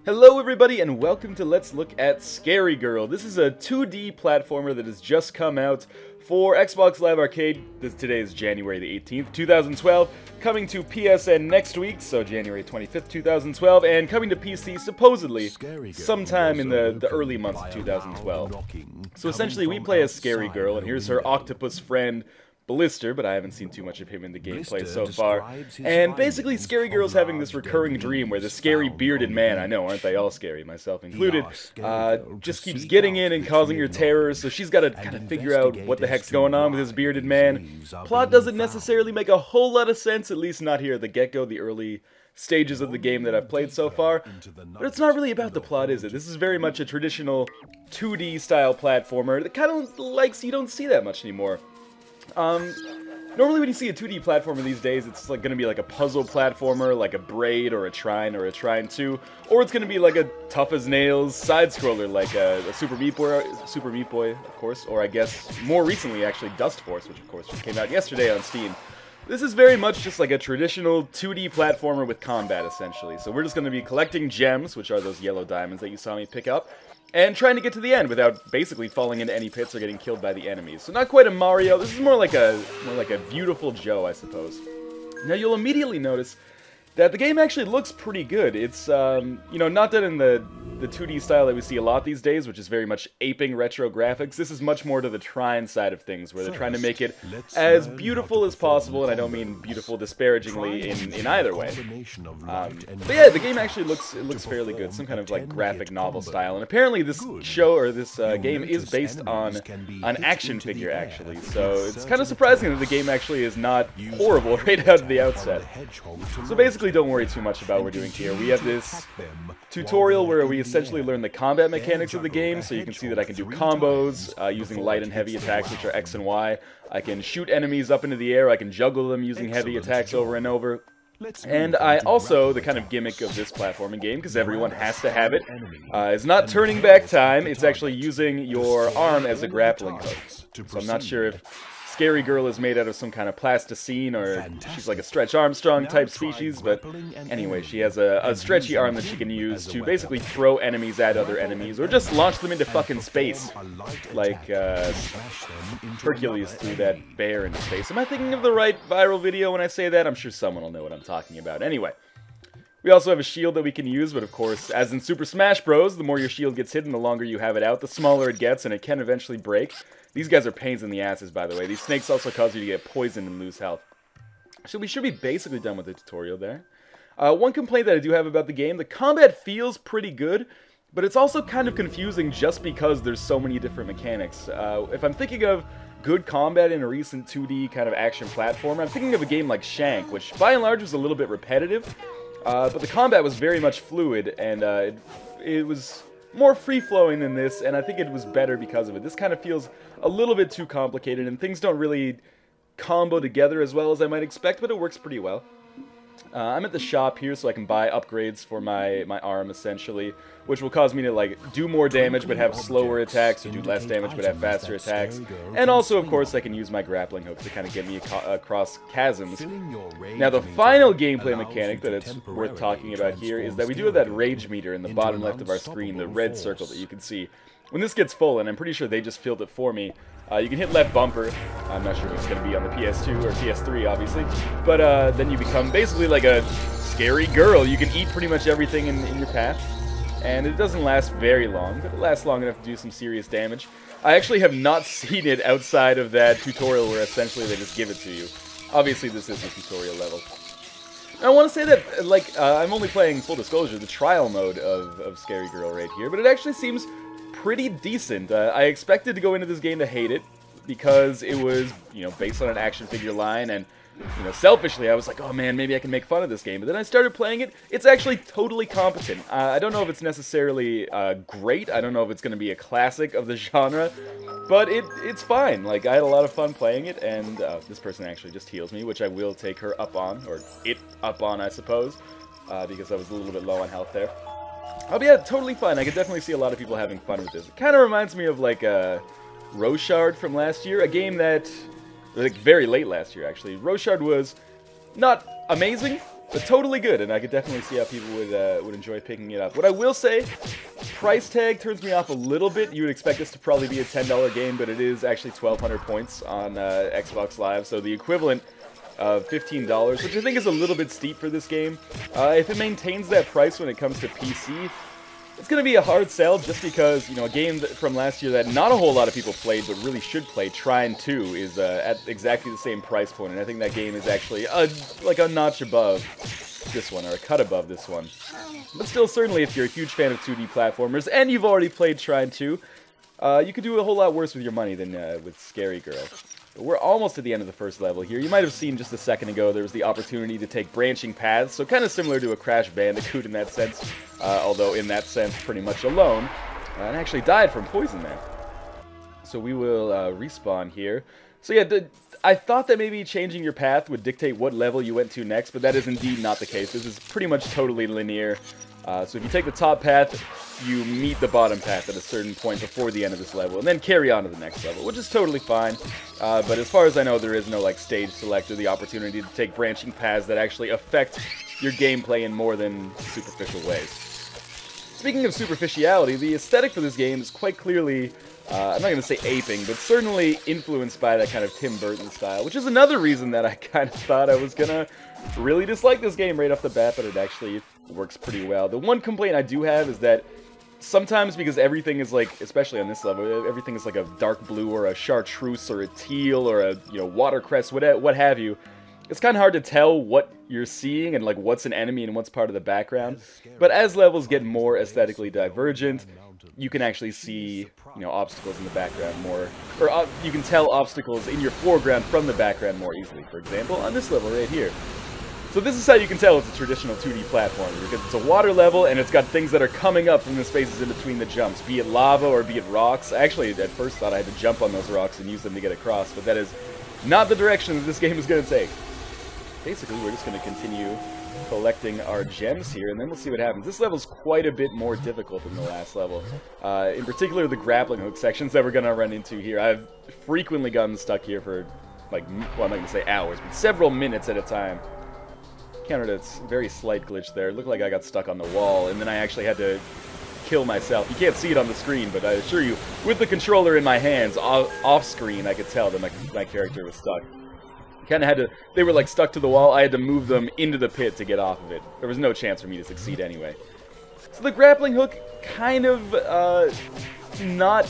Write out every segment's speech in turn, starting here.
Hello everybody and welcome to Let's Look at Scarygirl. This is a 2D platformer that has just come out for Xbox Live Arcade. Today is January the 18th, 2012. Coming to PSN next week, so January 25th, 2012. And coming to PC supposedly sometime in the early months of 2012. So essentially we play as Scarygirl, and here's her octopus friend, Blister, but I haven't seen too much of him in the gameplay so far. And basically, Scarygirl's having this recurring dream where the scary bearded man, I know, aren't they all scary, myself included, just keeps getting in and causing her terror, so she's got to kind of figure out what the heck's going on with this bearded man. Plot doesn't necessarily make a whole lot of sense, at least not here at the get-go, the early stages of the game that I've played so far, but it's not really about the plot, is it? This is very much a traditional 2D style platformer that kind of likes you don't see that much anymore. Normally when you see a 2D platformer these days, it's like going to be like a puzzle platformer, like a Braid or a Trine 2, or it's going to be like a tough as nails side-scroller like a Super Meat Boy, of course, or I guess more recently actually Dust Force, which of course just came out yesterday on Steam. This is very much just like a traditional 2D platformer with combat, essentially. So we're just going to be collecting gems, which are those yellow diamonds that you saw me pick up, and trying to get to the end without basically falling into any pits or getting killed by the enemies. So not quite a Mario. This is more like a Beautiful Joe, I suppose. Now you'll immediately notice that the game actually looks pretty good. It's you know, not that in the 2D style that we see a lot these days, which is very much aping retro graphics. This is much more to the Trine side of things, where they're trying to make it as beautiful as possible, and I don't mean beautiful disparagingly in either way. But yeah, the game actually looks fairly good, some kind of like graphic novel style, and apparently this show, or this game, is based on an action figure, actually, so it's kind of surprising that the game actually is not horrible right out of the outset. So basically, don't worry too much about what we're doing here. We have this tutorial where we essentially learn the combat mechanics of the game, so you can see that I can do combos using light and heavy attacks, which are X and Y. I can shoot enemies up into the air, I can juggle them using heavy attacks over and over. And I also, the kind of gimmick of this platforming game, because everyone has to have it, is not turning back time, it's actually using your arm as a grappling hook. So I'm not sure if Scarygirl is made out of some kind of plasticine, or she's like a Stretch Armstrong type species, but anyway, she has a stretchy arm that she can use to basically throw enemies at other enemies, or just launch them into fucking space, like Hercules threw that bear into space. Am I thinking of the right viral video when I say that? I'm sure someone will know what I'm talking about. Anyway, we also have a shield that we can use, but of course, as in Super Smash Bros., the more your shield gets hidden, the longer you have it out, the smaller it gets, and it can eventually break. These guys are pains in the asses, by the way. These snakes also cause you to get poisoned and lose health. So we should be basically done with the tutorial there. One complaint that I do have about the game, the combat feels pretty good, but it's also kind of confusing just because there's so many different mechanics. If I'm thinking of good combat in a recent 2D kind of action platformer, I'm thinking of a game like Shank, which by and large was a little bit repetitive, but the combat was very much fluid, and it was more free-flowing than this, and I think it was better because of it. This kind of feels a little bit too complicated, and things don't really combo together as well as I might expect, but it works pretty well. I'm at the shop here, so I can buy upgrades for my arm, essentially, which will cause me to, like, do more damage but have slower attacks, or do less damage but have faster attacks. And also, of course, I can use my grappling hook to kind of get me across chasms. Now, the final gameplay mechanic that it's worth talking about here is that we do have that rage meter in the bottom left of our screen, the red circle that you can see. When this gets full, and I'm pretty sure they just filled it for me, you can hit left bumper. I'm not sure if it's going to be on the PS2 or PS3, obviously. But then you become basically like a scary girl. You can eat pretty much everything in your path. And it doesn't last very long, but it lasts long enough to do some serious damage. I actually have not seen it outside of that tutorial where essentially they just give it to you. Obviously, this is the tutorial level. Now, I want to say that, like, I'm only playing, full disclosure, the trial mode of Scarygirl right here, but it actually seems pretty decent. I expected to go into this game to hate it because it was, you know, based on an action figure line, and, you know, selfishly I was like, oh man, maybe I can make fun of this game. But then I started playing it. It's actually totally competent. I don't know if it's necessarily great. I don't know if it's going to be a classic of the genre, but it's fine. Like, I had a lot of fun playing it, and this person actually just heals me, which I will take her up on, or it up on, I suppose, because I was a little bit low on health there. Oh, but yeah, totally fine. I could definitely see a lot of people having fun with this. It kind of reminds me of, like, Roshard from last year, a game that, like, very late last year, actually. Roshard was not amazing, but totally good, and I could definitely see how people would enjoy picking it up. What I will say, price tag turns me off a little bit. You would expect this to probably be a $10 game, but it is actually 1,200 points on Xbox Live, so the equivalent of $15, which I think is a little bit steep for this game. If it maintains that price when it comes to PC, it's going to be a hard sell just because, you know, a game from last year that not a whole lot of people played but really should play, Trine 2, is at exactly the same price point, and I think that game is actually like a notch above this one, or a cut above this one. But still, certainly if you're a huge fan of 2D platformers and you've already played Trine 2, you could do a whole lot worse with your money than with Scarygirl. But we're almost at the end of the first level here. You might have seen just a second ago there was the opportunity to take branching paths, so kind of similar to a Crash Bandicoot in that sense, although in that sense pretty much alone, and actually died from poison there. So we will respawn here. So yeah, I thought that maybe changing your path would dictate what level you went to next, but that is indeed not the case. This is pretty much totally linear. So if you take the top path, you meet the bottom path at a certain point before the end of this level, and then carry on to the next level, which is totally fine. But as far as I know, there is no like stage select or the opportunity to take branching paths that actually affect your gameplay in more than superficial ways. Speaking of superficiality, the aesthetic for this game is quite clearly, I'm not going to say aping, but certainly influenced by that kind of Tim Burton style, which is another reason that I kind of thought I was going to really dislike this game right off the bat, but it actually works pretty well. The one complaint I do have is that sometimes, because everything is like, especially on this level, everything is like a dark blue or a chartreuse or a teal or a, you know, watercress, what have you, it's kind of hard to tell what you're seeing and like what's an enemy and what's part of the background. But as levels get more aesthetically divergent, you can actually see, you know, obstacles in the background more, or you can tell obstacles in your foreground from the background more easily. For example, on this level right here. So this is how you can tell it's a traditional 2D platformer, because it's a water level and it's got things that are coming up from the spaces in between the jumps, be it lava or be it rocks. I actually at first thought I had to jump on those rocks and use them to get across, but that is not the direction that this game is going to take. Basically, we're just going to continue collecting our gems here, and then we'll see what happens. This level's quite a bit more difficult than the last level. In particular, the grappling hook sections that we're going to run into here. I've frequently gotten stuck here for, like, well, I'm not going to say hours, but several minutes at a time. Encountered a very slight glitch there. It looked like I got stuck on the wall, and then I actually had to kill myself. You can't see it on the screen, but I assure you, with the controller in my hands, off-screen, I could tell that my character was stuck. Kind of had to, they were like stuck to the wall, I had to move them into the pit to get off of it. There was no chance for me to succeed anyway. So the grappling hook, kind of, not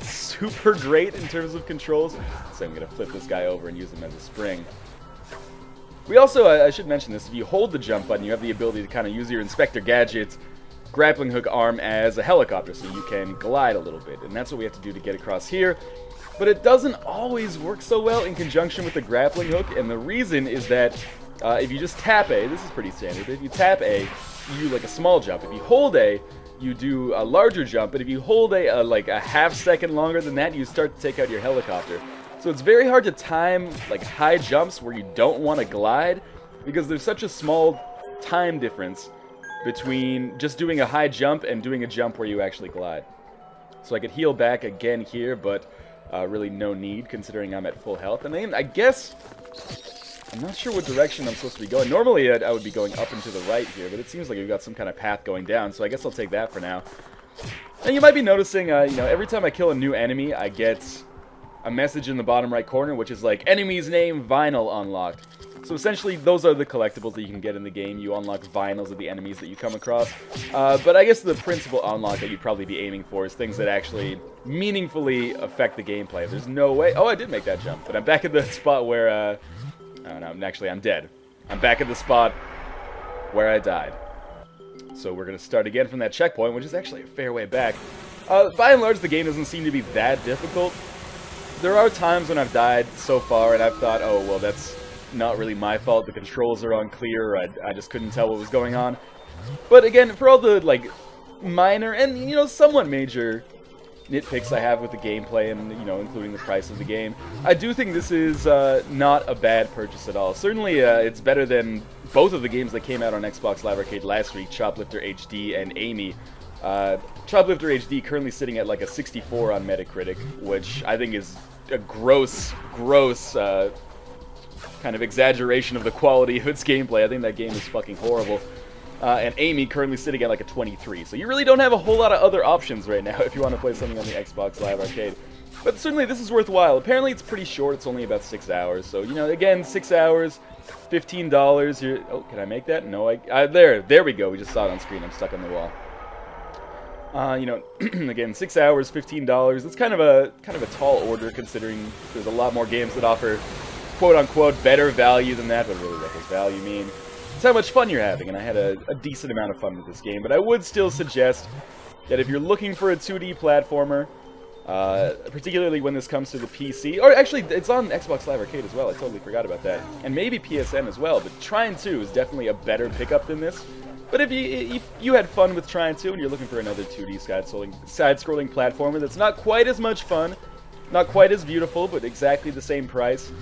super great in terms of controls. So I'm going to flip this guy over and use him as a spring. We also, I should mention this, if you hold the jump button, you have the ability to kind of use your Inspector Gadget's grappling hook arm as a helicopter, so you can glide a little bit. And that's what we have to do to get across here. But it doesn't always work so well in conjunction with the grappling hook, and the reason is that if you just tap A, this is pretty standard, but if you tap A, you do like a small jump. If you hold A, you do a larger jump, but if you hold A like a half second longer than that, you start to take out your helicopter. So it's very hard to time like high jumps where you don't want to glide, because there's such a small time difference between just doing a high jump and doing a jump where you actually glide. So I could heal back again here, but really no need, considering I'm at full health. And then I guess, I'm not sure what direction I'm supposed to be going. Normally I would be going up and to the right here, but it seems like we've got some kind of path going down, so I guess I'll take that for now. And you might be noticing, you know, every time I kill a new enemy, I get a message in the bottom right corner, which is like, enemy's name vinyl unlocked. So essentially, those are the collectibles that you can get in the game. You unlock vinyls of the enemies that you come across. But I guess the principal unlock that you'd probably be aiming for is things that actually meaningfully affect the gameplay. There's no way... Oh, I did make that jump, but I'm back at the spot where... I don't know, actually, I'm dead. I'm back at the spot where I died. So we're going to start again from that checkpoint, which is actually a fair way back. By and large, the game doesn't seem to be that difficult. There are times when I've died so far, and I've thought, oh, well, that's not really my fault, the controls are unclear, or I just couldn't tell what was going on. But again, for all the, like, minor and, you know, somewhat major nitpicks I have with the gameplay and, you know, including the price of the game, I do think this is not a bad purchase at all. Certainly, it's better than both of the games that came out on Xbox Live Arcade last week, Choplifter HD and Amy. Choplifter HD currently sitting at like a 64 on Metacritic, which I think is a gross kind of exaggeration of the quality of its gameplay. I think that game is fucking horrible. And Amy currently sitting at like a 23, so you really don't have a whole lot of other options right now if you want to play something on the Xbox Live Arcade. But certainly this is worthwhile. Apparently it's pretty short, it's only about 6 hours, so, you know, again, 6 hours, $15, you're... Oh, can I make that? No, there we go, we just saw it on screen, I'm stuck on the wall. You know, again, 6 hours, $15, it's kind of a tall order considering there's a lot more games that offer quote-unquote better value than that, but really what does value mean? It's how much fun you're having, and I had a decent amount of fun with this game, but I would still suggest that if you're looking for a 2D platformer, particularly when this comes to the PC, or actually, it's on Xbox Live Arcade as well, I totally forgot about that, and maybe PSN as well, but Trine 2 is definitely a better pickup than this. But if you had fun with Trine 2 and you're looking for another 2D side-scrolling platformer that's not quite as much fun, not quite as beautiful, but exactly the same price,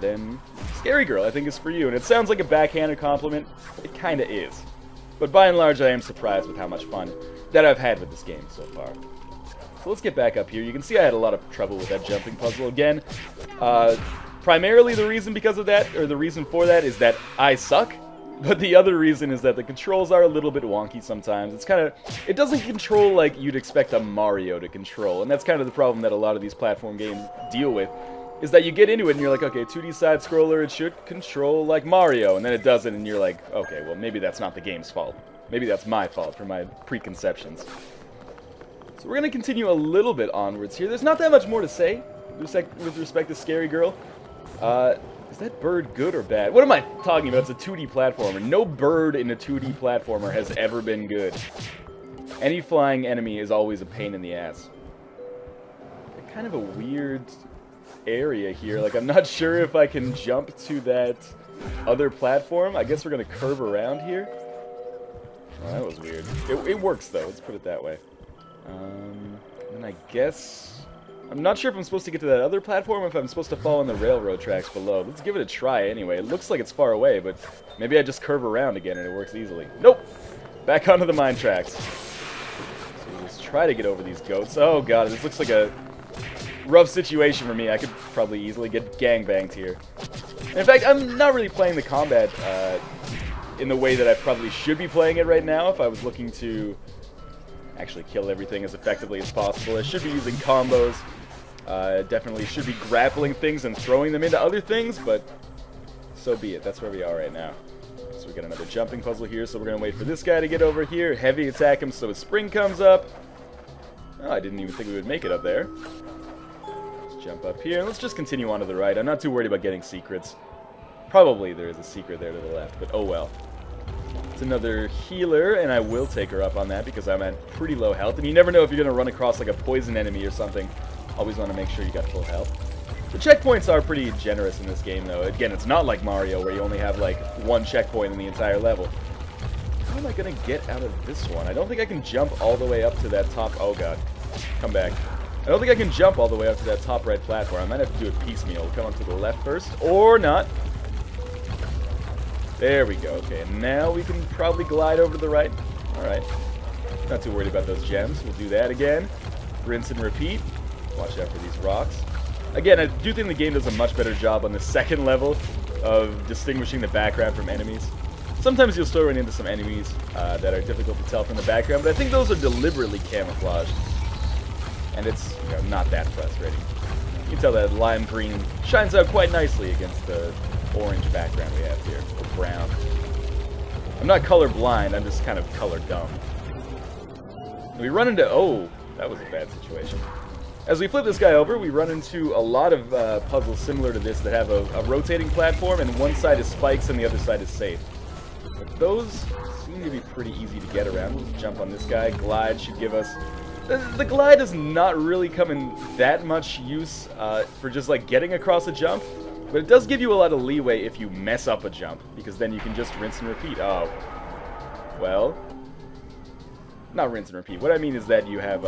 then Scarygirl, I think, is for you. And it sounds like a backhanded compliment. It kinda is. But by and large, I am surprised with how much fun that I've had with this game so far. So let's get back up here. You can see I had a lot of trouble with that jumping puzzle again. Primarily the reason because of that, or the reason for that, is that I suck. But the other reason is that the controls are a little bit wonky sometimes. It's kind of... It doesn't control like you'd expect a Mario to control. And that's kind of the problem that a lot of these platform games deal with. Is that you get into it and you're like, okay, 2D side-scroller, it should control like Mario. And then it doesn't and you're like, okay, well maybe that's not the game's fault. Maybe that's my fault for my preconceptions. So we're going to continue a little bit onwards here. There's not that much more to say with respect to Scarygirl. Is that bird good or bad? What am I talking about? It's a 2D platformer. No bird in a 2D platformer has ever been good. Any flying enemy is always a pain in the ass. Kind of a weird area here. Like, I'm not sure if I can jump to that other platform. I guess we're going to curve around here. Oh, that was weird. It works, though. Let's put it that way. And I guess... I'm not sure if I'm supposed to get to that other platform or if I'm supposed to fall on the railroad tracks below. Let's give it a try anyway. It looks like it's far away, but maybe I just curve around again and it works easily. Nope! Back onto the mine tracks. So we'll just try to get over these goats. Oh god, this looks like a rough situation for me. I could probably easily get gangbanged here. In fact, I'm not really playing the combat in the way that I probably should be playing it right now if I was looking to actually kill everything as effectively as possible. I should be using combos. Definitely should be grappling things and throwing them into other things, but so be it. That's where we are right now. So we got another jumping puzzle here, so we're going to wait for this guy to get over here, heavy attack him so his spring comes up. Oh, I didn't even think we would make it up there. Let's jump up here, and let's just continue on to the right. I'm not too worried about getting secrets. Probably there is a secret there to the left, but oh well. It's another healer, and I will take her up on that because I'm at pretty low health, and you never know if you're going to run across like a poison enemy or something. Always want to make sure you got full health. The checkpoints are pretty generous in this game, though. Again, it's not like Mario, where you only have, like, one checkpoint in the entire level. How am I going to get out of this one? I don't think I can jump all the way up to that top... Oh, God. Come back. I don't think I can jump all the way up to that top right platform. I might have to do it piecemeal. Come up to the left first, or not. There we go. Okay, and now we can probably glide over to the right. Alright. Not too worried about those gems. We'll do that again. Rinse and repeat. Watch out for these rocks. Again, I do think the game does a much better job on the second level of distinguishing the background from enemies. Sometimes you'll still run into some enemies that are difficult to tell from the background, but I think those are deliberately camouflaged. And it's, you know, not that frustrating. You can tell that lime green shines out quite nicely against the orange background we have here, or brown. I'm not color blind, I'm just kind of color dumb. We run into... Oh, that was a bad situation. As we flip this guy over, we run into a lot of puzzles similar to this that have a rotating platform, and one side is spikes and the other side is safe. But those seem to be pretty easy to get around. Let's jump on this guy. Glide should give us... The glide does not really come in that much use for just like getting across a jump, but it does give you a lot of leeway if you mess up a jump, because then you can just rinse and repeat. Oh, well, not rinse and repeat. What I mean is that you have...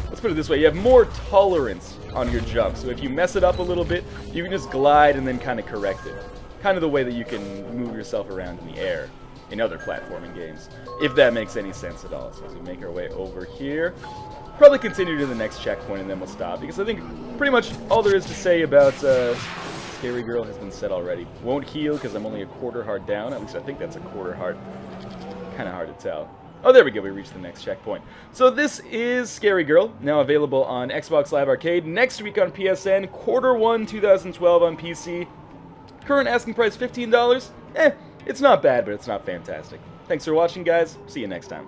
let's put it this way, you have more tolerance on your jump, so if you mess it up a little bit, you can just glide and then kind of correct it. Kind of the way that you can move yourself around in the air in other platforming games, if that makes any sense at all. So as we make our way over here, probably continue to the next checkpoint and then we'll stop, because I think pretty much all there is to say about Scarygirl has been set already. Won't heal because I'm only a quarter heart down. At least I think that's a quarter heart. Kind of hard to tell. Oh, there we go. We reached the next checkpoint. So this is Scarygirl, now available on Xbox Live Arcade. Next week on PSN, Q1 2012 on PC. Current asking price $15. It's not bad, but it's not fantastic. Thanks for watching, guys. See you next time.